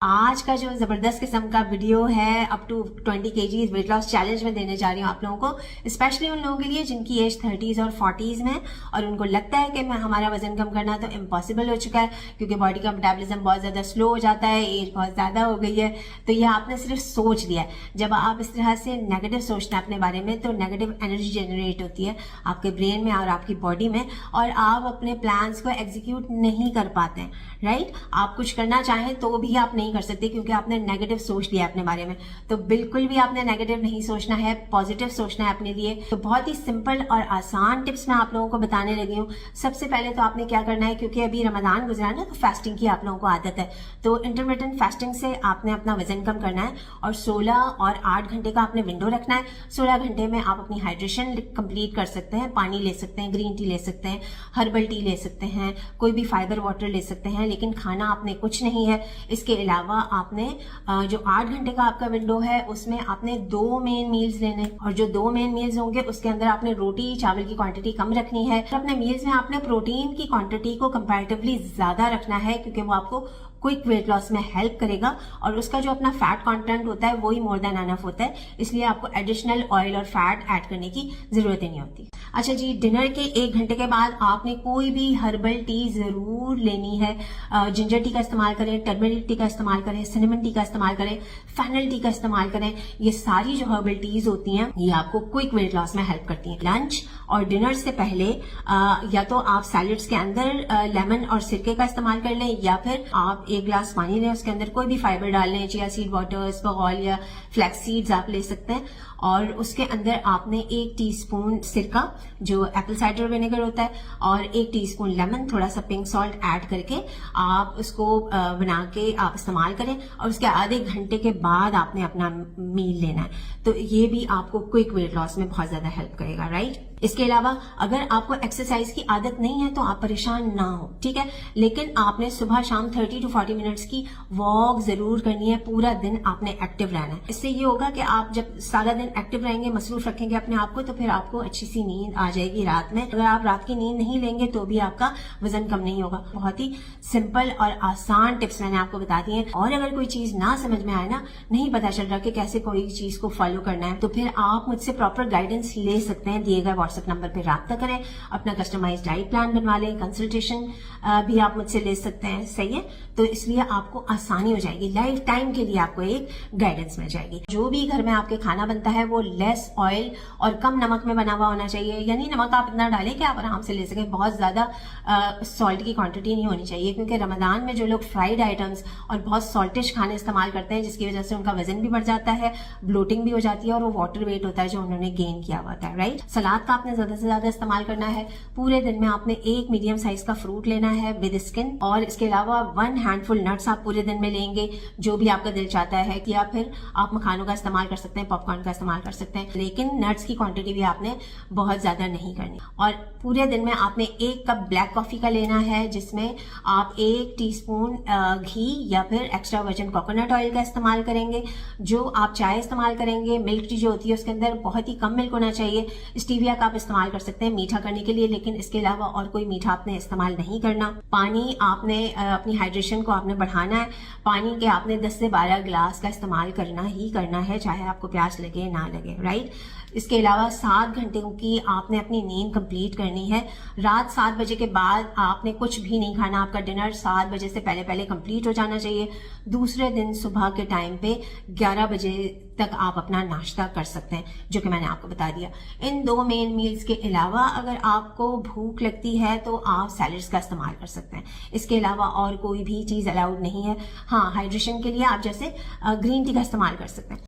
आज का जो जबरदस्त किस्म का वीडियो है up to 20 kg weight loss challenge में देने जा रही हूँ आप लोगों को, स्पेशली उन लोगों के लिए जिनकी एज 30s और 40s में और उनको लगता है कि मैं हमारा वजन कम करना तो इम्पॉसिबल हो चुका है क्योंकि बॉडी का मेटाबॉलिज्म बहुत ज्यादा स्लो हो जाता है, एज बहुत ज्यादा हो गई है। तो ये आपने सिर्फ सोच लिया है। जब आप इस तरह से नेगेटिव सोचते हैं अपने बारे में तो नेगेटिव एनर्जी जनरेट होती है आपके ब्रेन में और आपकी बॉडी में और आप अपने प्लान्स को एग्जीक्यूट नहीं कर पाते हैं। राइट, आप कुछ करना चाहें तो भी आप नहीं कर सकते क्योंकि आपने नेगेटिव सोच लिया अपने बारे में। तो बिल्कुल भी आपने नेगेटिव नहीं सोचना है, पॉजिटिव सोचना है अपने लिए। तो बहुत ही सिंपल और आसान टिप्स मैं आप लोगों को बताने लगी हूँ। सबसे पहले तो आपने क्या करना है, क्योंकि अभी रमजान गुजरा ना, तो फास्टिंग की आप लोगों को आदत है। तो इंटरमिटेंट फास्टिंग से आपने अपना वजन कम करना है और 16 और 8 घंटे का आपने विंडो रखना है। 16 घंटे में आप अपनी हाइड्रेशन कंप्लीट कर सकते हैं। पानी ले सकते हैं, ग्रीन टी ले सकते हैं, हर्बल टी ले सकते हैं, कोई भी फाइबर वाटर ले सकते हैं, लेकिन खाना आपने कुछ नहीं है। इसके अलावा आपने जो 8 घंटे का आपका विंडो है उसमें आपने 2 मेन मील्स लेने और जो 2 मेन मील्स होंगे उसके अंदर आपने रोटी चावल की क्वांटिटी कम रखनी है। अपने मील्स में आपने प्रोटीन की क्वांटिटी को कंपैरेटिवली ज्यादा रखना है क्योंकि वो आपको क्विक वेट लॉस में हेल्प करेगा और उसका जो अपना फैट कंटेंट होता है वही मोर देन एनफ होता है, इसलिए आपको एडिशनल ऑयल और फैट ऐड करने की जरूरत ही नहीं होती। अच्छा जी, डिनर के 1 घंटे के बाद आपने कोई भी हर्बल टी जरूर लेनी है। जिंजर टी का इस्तेमाल करें, टर्मरिक टी का इस्तेमाल करें, सिनेमन टी का इस्तेमाल करें, फेनल टी का इस्तेमाल करें। ये सारी जो हर्बल टीज होती हैं ये आपको क्विक वेट लॉस में हेल्प करती हैं। लंच और डिनर से पहले या तो आप सैलेड्स के अंदर लेमन और सिरके का इस्तेमाल कर लें या फिर आप 1 गिलास पानी लें, उसके अंदर कोई भी फाइबर डाल लें, चिया सीड वाटर, स्पगॉल या फ्लैक्स सीड्स आप ले सकते हैं और उसके अंदर आपने 1 टीस्पून सिरका जो एप्पल साइडर विनेगर होता है और 1 टीस्पून लेमन, थोड़ा सा पिंक सॉल्ट ऐड करके आप उसको बना के आप इस्तेमाल करें और उसके आधे घंटे के बाद आपने अपना मील लेना है। तो ये भी आपको क्विक वेट लॉस में बहुत ज्यादा हेल्प करेगा। राइट, इसके अलावा अगर आपको एक्सरसाइज की आदत नहीं है तो आप परेशान ना हो, ठीक है, लेकिन आपने सुबह शाम 30 to 40 मिनट्स की वॉक जरूर करनी है। पूरा दिन आपने एक्टिव रहना है। इससे ये होगा कि आप जब सारा दिन एक्टिव रहेंगे, मसरूफ रखेंगे अपने आप को, तो फिर आपको अच्छी सी नींद आ जाएगी रात में। अगर आप रात की नींद नहीं लेंगे तो भी आपका वजन कम नहीं होगा। बहुत ही सिंपल और आसान टिप्स मैंने आपको बता दी हैं। और अगर कोई चीज ना समझ में आए ना, नहीं पता चल रहा कि कैसे कोई चीज को फॉलो करना है, तो फिर आप मुझसे प्रॉपर गाइडेंस ले सकते हैं। दिए गए व्हाट्सएप नंबर पे राब्ता करें, अपना कस्टमाइज्ड डाइट प्लान बनवा लें, कंसल्टेशन भी आप मुझसे ले सकते हैं। सही है, तो इसलिए आपको आसानी हो जाएगी, लाइफ टाइम के लिए आपको एक गाइडेंस मिल जाएगी। जो भी घर में आपके खाना बनता है वो लेस ऑयल और कम नमक में बना हुआ होना चाहिए, यानी नमक आप इतना डालें कि आप आराम से ले सकें। बहुत ज्यादा सॉल्ट की क्वांटिटी नहीं होनी चाहिए क्योंकि रमजान में जो लोग फ्राइड आइटम्स और बहुत सॉल्टिश खाने इस्तेमाल करते हैं जिसकी वजह से उनका वजन भी बढ़ जाता है, ब्लोटिंग भी हो जाती है और वो वाटर वेट होता है जो उन्होंने गेन किया हुआ है। राइट, सलाद का आपने ज्यादा से ज्यादा इस्तेमाल करना है। पूरे दिन में आपने 1 मीडियम साइज का फ्रूट लेना है विद स्किन और इसके अलावा 1 हैंडफुल नट्स आप पूरे दिन में लेंगे, जो भी आपका दिल चाहता है। या फिर आप मखानों का इस्तेमाल कर सकते हैं, पॉपकॉर्न का इस्तेमाल कर सकते हैं, लेकिन नट्स की क्वांटिटी भी आपने बहुत ज्यादा नहीं करनी। और पूरे दिन में आपने 1 कप ब्लैक कॉफी का लेना है जिसमें आप 1 टीस्पून घी या फिर एक्स्ट्रा वर्जिन कोकोनट ऑयल का इस्तेमाल करेंगे। जो आप चाय इस्तेमाल करेंगे, मिल्क टी जो होती है उसके अंदर बहुत ही कम मिल्क होना चाहिए। स्टीविया का आप इस्तेमाल कर सकते हैं मीठा करने के लिए, लेकिन इसके अलावा और कोई मीठा आपने इस्तेमाल नहीं करना। पानी आपने अपनी हाइड्रेशन को आपने बढ़ाना है। पानी के आपने 10 से 12 गिलास का इस्तेमाल करना ही करना है, चाहे आपको प्यास लगे ना लगे। राइट, इसके अलावा 7 घंटे की आपने अपनी नींद कंप्लीट करनी है। रात 7 बजे के बाद आपने कुछ भी नहीं खाना। आपका डिनर 7 बजे से पहले पहले कंप्लीट हो जाना चाहिए। दूसरे दिन सुबह के टाइम पे 11 बजे तक आप अपना नाश्ता कर सकते हैं, जो कि मैंने आपको बता दिया। इन 2 मेन मील्स के अलावा अगर आपको भूख लगती है तो आप सैलेड्स का इस्तेमाल कर सकते हैं। इसके अलावा और कोई भी चीज अलाउड नहीं है। हाँ, हाइड्रेशन के लिए आप जैसे ग्रीन टी का इस्तेमाल कर सकते हैं।